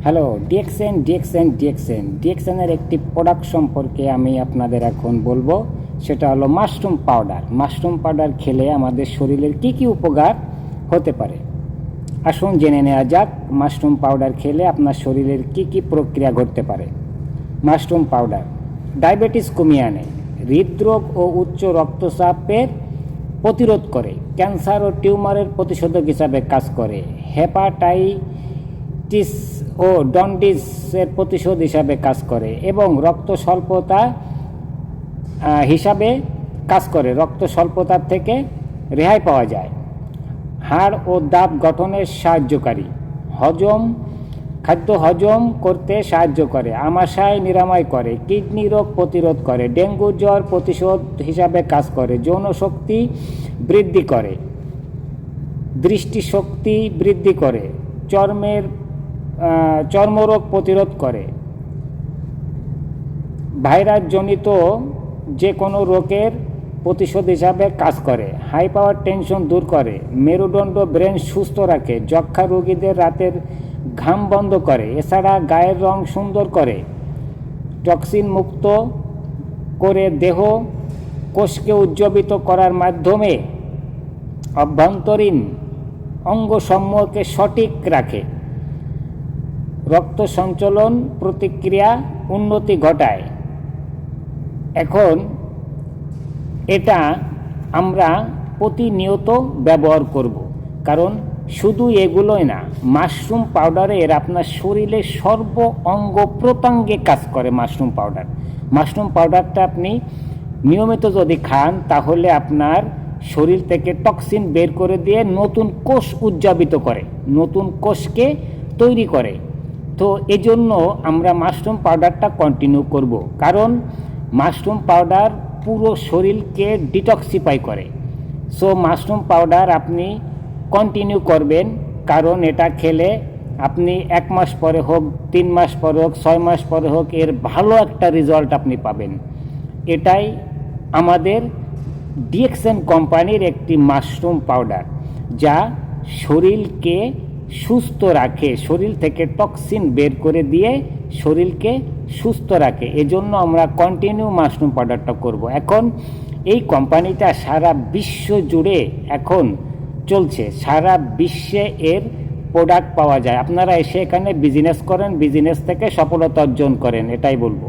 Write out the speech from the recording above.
Hello, ডিএক্সএনের একটি product সম্পর্কে আমি আপনাদের এখন বলবো। সেটা হলো মাশরুম পাউডার। মাশরুম পাউডার খেলে আমাদের শরীরের কি কি উপকার হতে পারে আসুন জেনে নেওয়া যাক। মাশরুম পাউডার খেলে আপনার শরীরের কি কি প্রক্রিয়া ঘটতে পারে। মাশরুম পাউডার ডায়াবেটিস কমিয়ে আনে, হৃদরোগ ও উচ্চ রক্তচাপের প্রতিরোধ করে, ক্যান্সার ও টিউমারের প্রতিষেধক হিসাবে কাজ করে, হেপাটাইটিস ও জন্ডিসের প্রতিশোধ হিসাবে কাজ করে এবং রক্ত স্বল্পতা হিসাবে কাজ করে। রক্ত স্বল্পতার থেকে রেহাই পাওয়া যায়। হাড় ও দাঁত গঠনের সাহায্যকারী, খাদ্য হজম করতে সাহায্য করে, আমাশয় নিরাময় করে, কিডনি রোগ প্রতিরোধ করে, ডেঙ্গু জ্বর প্রতিশোধ হিসাবে কাজ করে, যৌন শক্তি বৃদ্ধি করে, দৃষ্টিশক্তি বৃদ্ধি করে, চর্মরোগ প্রতিরোধ করে, ভাইরাসজনিত যে কোনো রোগের প্রতিশোধ হিসাবে কাজ করে, হাই পাওয়ার টেনশন দূর করে, মেরুদণ্ড ব্রেন সুস্থ রাখে, যক্ষ্মা রোগীদের রাতের ঘাম বন্ধ করে, এছাড়া গায়ের রং সুন্দর করে, টক্সিন মুক্ত করে, দেহ কোষকে উজ্জীবিত করার মাধ্যমে অভ্যন্তরীণ অঙ্গসমূহকে সঠিক রাখে, রক্ত সঞ্চালন প্রতিক্রিয়া উন্নতি ঘটায়। এখন এটা আমরা প্রতিনিয়ত ব্যবহার করব, কারণ শুধু এগুলোই না, মাশরুম পাউডারের আপনার শরীরের সর্ব অঙ্গ প্রত্যঙ্গে কাজ করে। মাশরুম পাউডারটা আপনি নিয়মিত যদি খান তাহলে আপনার শরীর থেকে টক্সিন বের করে দিয়ে নতুন কোষ উজ্জীবিত করে, নতুন কোষকে তৈরি করে। তো এজন্য আমরা মাশরুম পাউডারটা কন্টিনিউ করব, কারণ মাশরুম পাউডার পুরো শরীরকে ডিটক্সিফাই করে। সো মাশরুম পাউডার আপনি কন্টিনিউ করবেন, কারণ এটা খেলে আপনি 1 মাস পরে হোক, 3 মাস পরে হোক, 6 মাস পরে হোক, এর ভালো একটা রেজাল্ট আপনি পাবেন। এটাই আমাদের ডিএক্সএন কোম্পানির একটি মাশরুম পাউডার, যা শরীরকে সুস্থ রাখে, শরীর থেকে টক্সিন বের করে দিয়ে শরীরকে সুস্থ রাখে। এজন্য আমরা কন্টিনিউ মাশরুম পাউডারটা করব। এখন এই কোম্পানিটা সারা বিশ্ব জুড়ে এখন চলছে, সারা বিশ্বে এর প্রোডাক্ট পাওয়া যায়। আপনারা এসে এখানে বিজনেস করেন, বিজনেস থেকে সফলতা অর্জন করেন, এটাই বলবো।